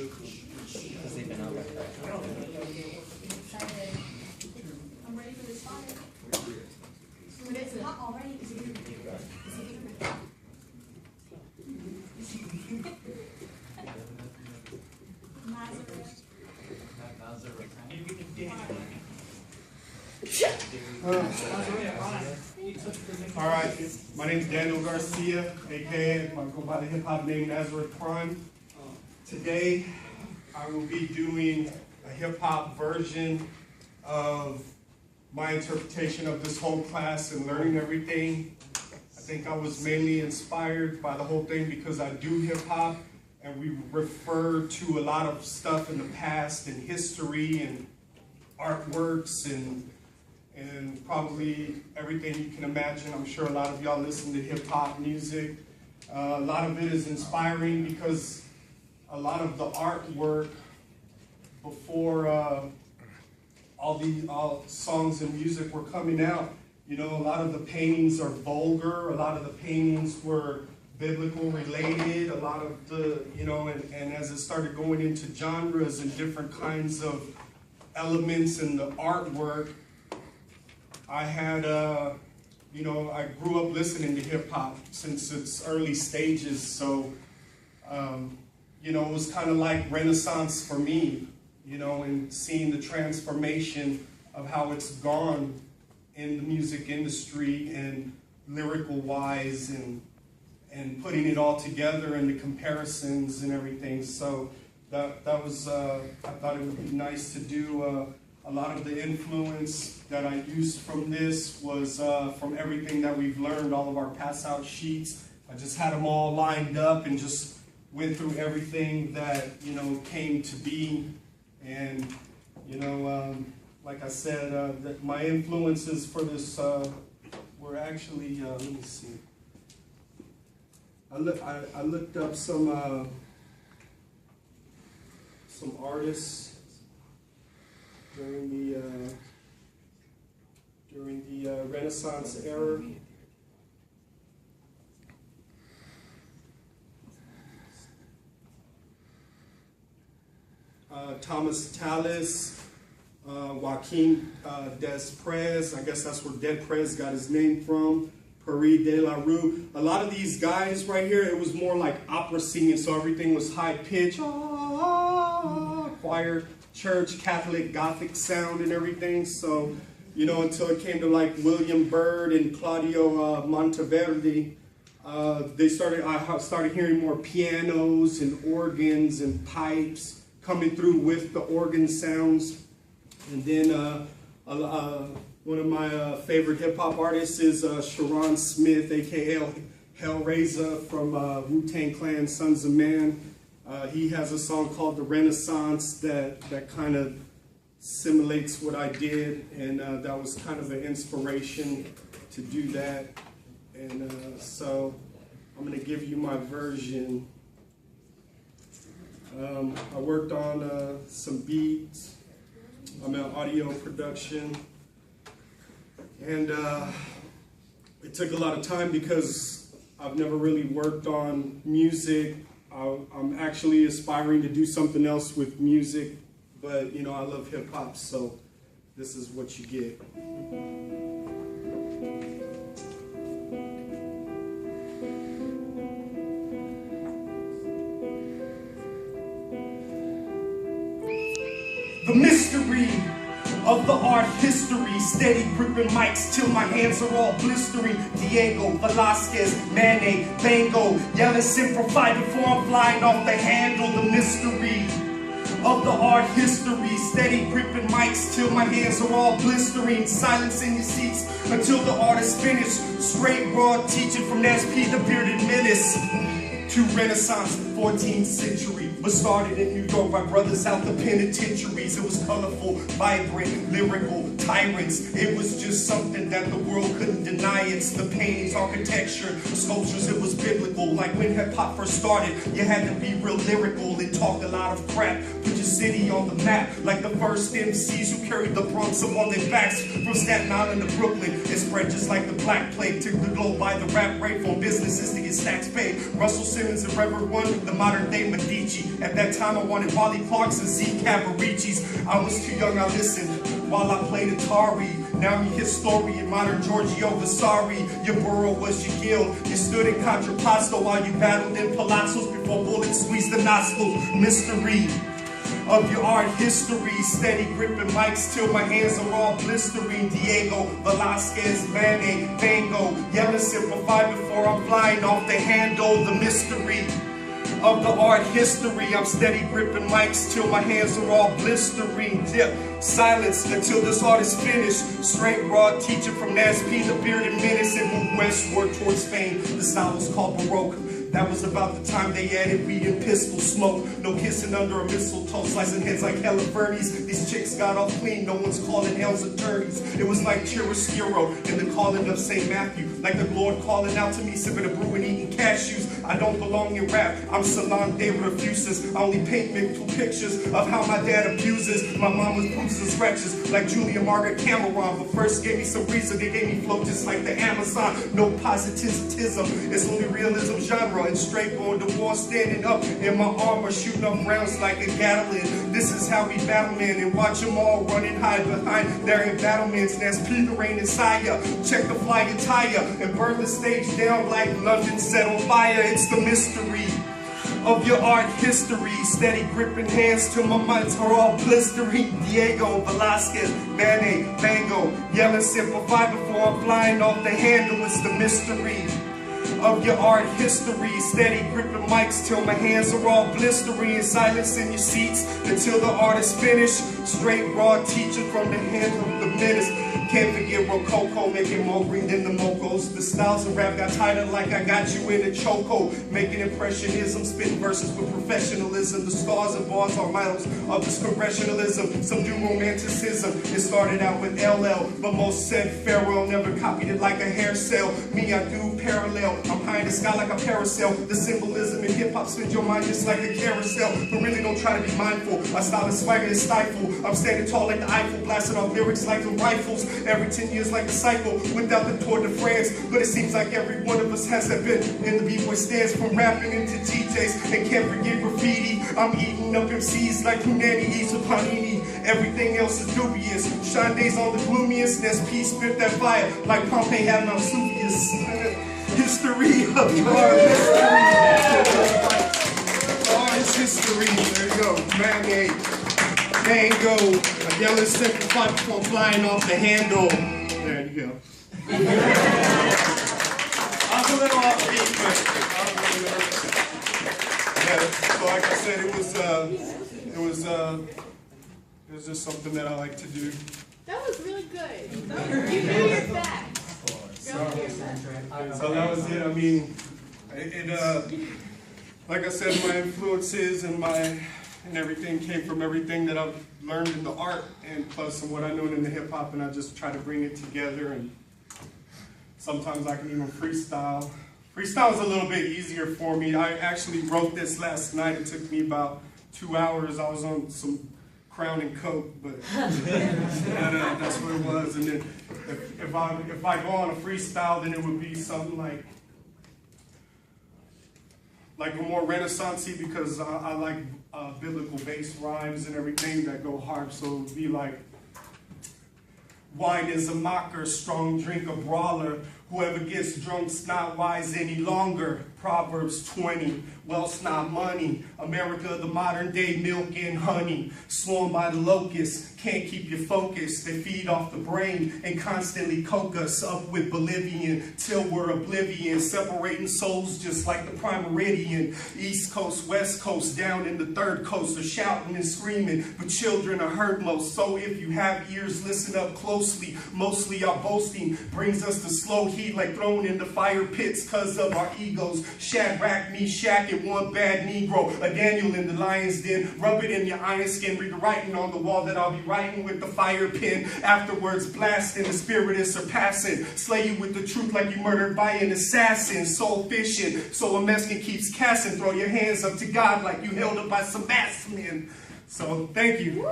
I'm ready for this fire. When it's hot already, is it gonna be All right, my name is Daniel Garcia, aka I go by the hip hop name Nazareth. Today, I will be doing a hip hop version of my interpretation of this whole class and learning everything. I think I was mainly inspired by the whole thing because I do hip hop and we refer to a lot of stuff in the past and history and artworks and probably everything you can imagine. I'm sure a lot of y'all listen to hip hop music. A lot of it is inspiring because a lot of the artwork before all songs and music were coming out, you know, a lot of the paintings are vulgar, a lot of the paintings were biblical related, a lot of the, you know, and as it started going into genres and different kinds of elements in the artwork, I had, you know, I grew up listening to hip hop since its early stages, so, you know, it was kind of like Renaissance for me, you know, and seeing the transformation of how it's gone in the music industry and lyrical wise and putting it all together and the comparisons and everything. So that was, I thought it would be nice to do. A lot of the influence that I used from this was from everything that we've learned, all of our pass out sheets. I just had them all lined up and just went through everything that, you know, came to be. And, you know, like I said, that my influences for this were actually, let me see. I looked up some artists during the Renaissance era. Thomas Tallis, Joaquin Des Prez, I guess that's where Des Prez got his name from, Paris de la Rue. A lot of these guys right here, it was more like opera singing, so everything was high pitch, choir, church, Catholic, Gothic sound and everything. So, you know, until it came to like William Byrd and Claudio Monteverdi, I started hearing more pianos and organs and pipes coming through with the organ sounds. And then one of my favorite hip-hop artists is Sharon Smith, aka Hellraiser from Wu-Tang Clan, Sons of Man. He has a song called The Renaissance that kind of simulates what I did, and that was kind of an inspiration to do that. And so I'm going to give you my version. I worked on some beats. I'm in audio production. And it took a lot of time because I've never really worked on music. I'm actually aspiring to do something else with music, but you know, I love hip hop, so this is what you get. The mystery of the art history, steady gripping mics till my hands are all blistering. Diego, Velasquez, Manet, Bango, yelling simplify before I'm flying off the handle. The mystery of the art history, steady gripping mics till my hands are all blistering. Silence in your seats until the art is finished. Straight raw teaching from Nas P, the bearded menace, to Renaissance, 14th century. Was started in New York by brothers out the penitentiaries. It was colorful, vibrant, lyrical, tyrants. It was just something that the world couldn't deny. It's the paintings, architecture, sculptures, it was biblical. Like when hip hop first started, you had to be real lyrical and talk a lot of crap. Put your city on the map, like the first MCs who carried the Bronx up on their backs. From Staten Island to Brooklyn, it spread just like the Black Plague. Took the globe by the rap rate for businesses to get stacks paid. Russell Simmons and Reverend One, the modern day Medici. At that time I wanted Wally Clarks and Z Caparicis. I was too young, I listened while I played Atari. Now I'm your historian, modern Giorgio Vasari. Your borough was your guild. You stood in Contrapposto while you battled in palazzos before bullets squeezed the nostrils. Mystery of your art history, steady gripping mics till my hands are all blistering. Diego, Velasquez, Manet, Van Gogh, yelling simplify before I'm flying off the handle. The mystery of the art history, I'm steady gripping mics till my hands are all blistering. Dip, silence until this art is finished. Straight raw teaching from Nas P, the bearded menace, and move westward towards fame. The style was called Baroque. That was about the time they added weed and pistol smoke. No kissing under a mistletoe, slicing heads like Hella Vernies. These chicks got off clean, no one's calling hell's attorneys. It was like chiaroscuro in the calling of St. Matthew. Like the Lord calling out to me, sipping a brew and eating cashews. I don't belong in rap, I'm Salon de Refuses. I only paint mental pictures of how my dad abuses. My mom was bruises and scratches like Julia Margaret Cameron. But first gave me some reason, they gave me flow just like the Amazon. No positivism, it's only realism genre. And straight going to war, standing up in my armor, shooting up rounds like a Gatling. This is how we battle men and watch them all running hide behind their embattlements. That's Peter Rain and Saya. Check the flying tire and burn the stage down like London set on fire. It's the mystery of your art history, steady gripping hands till my minds are all blistering. Diego, Velasquez, Manet, Van Gogh, yelling simplify before I'm flying off the handle. It's the mystery of your art history, steady gripping mics till my hands are all blistering. Silence in your seats until the art is finished. Straight raw teaching from the hand of the menace. Can't forget Rococo, making more green than the Mocos. The styles of rap got tighter like I got you in a choco. Making impressionism, spitting verses with professionalism. The stars and bars are models of this congressionalism. Some do romanticism. It started out with LL, but most said farewell. Never copied it like a hair sale. Me, I do parallel. I'm high in the sky like a parasail. The symbolism in hip-hop spins your mind just like a carousel. But really don't try to be mindful. My style is swagger and stifle. I'm standing tall like the Eiffel, blasting off lyrics like the rifles. Every 10 years like a cycle without the Tour de France. But it seems like every one of us has that been in the b-boy stands, from rapping into DJs. And can't forget graffiti. I'm eating up MCs like Punani eats with Panini. Everything else is dubious. Shine days on the gloomiest. And SP spit that fire like Pompeii had no Vesuvius. History of your art history. Art is history. There you go. Manet, Van Gogh, a yellow simplify before flying off the handle. There you go. I was a little off beat, but I was really nervous. Yeah, so like I said, it was just something that I like to do. That was really good. You knew your facts. So that was it. I mean, like I said, my influences and everything came from everything that I've learned in the art, and plus what I know in the hip hop, and I just try to bring it together. And sometimes I can even freestyle. Freestyle is a little bit easier for me. I actually wrote this last night. It took me about 2 hours. I was on some Crown and Coke, but that's what it was. And then if I go on a freestyle, then it would be something like a more renaissance-y, because I like biblical based rhymes and everything that go hard. So it would be like, wine is a mocker, strong drink a brawler. Whoever gets drunk's not wise any longer. Proverbs 20, wealth's not money. America, the modern day milk and honey. Swarmed by the locusts, can't keep you focused. They feed off the brain and constantly coke us up with Bolivian till we're oblivion. Separating souls just like the prime meridian. East Coast, West Coast, down in the third coast are shouting and screaming, but children are heard most. So if you have ears, listen up closely. Mostly our boasting brings us to slow heat like thrown in the fire pits cause of our egos. Shadrach, Meshach, and one bad Negro. A Daniel in the lion's den. Rub it in your iron skin. Read the writing on the wall that I'll be writing with the fire pen. Afterwards, blasting. The spirit is surpassing. Slay you with the truth like you murdered by an assassin. Soul fishing. So a Mexican keeps casting. Throw your hands up to God like you held up by some masked men. So, thank you.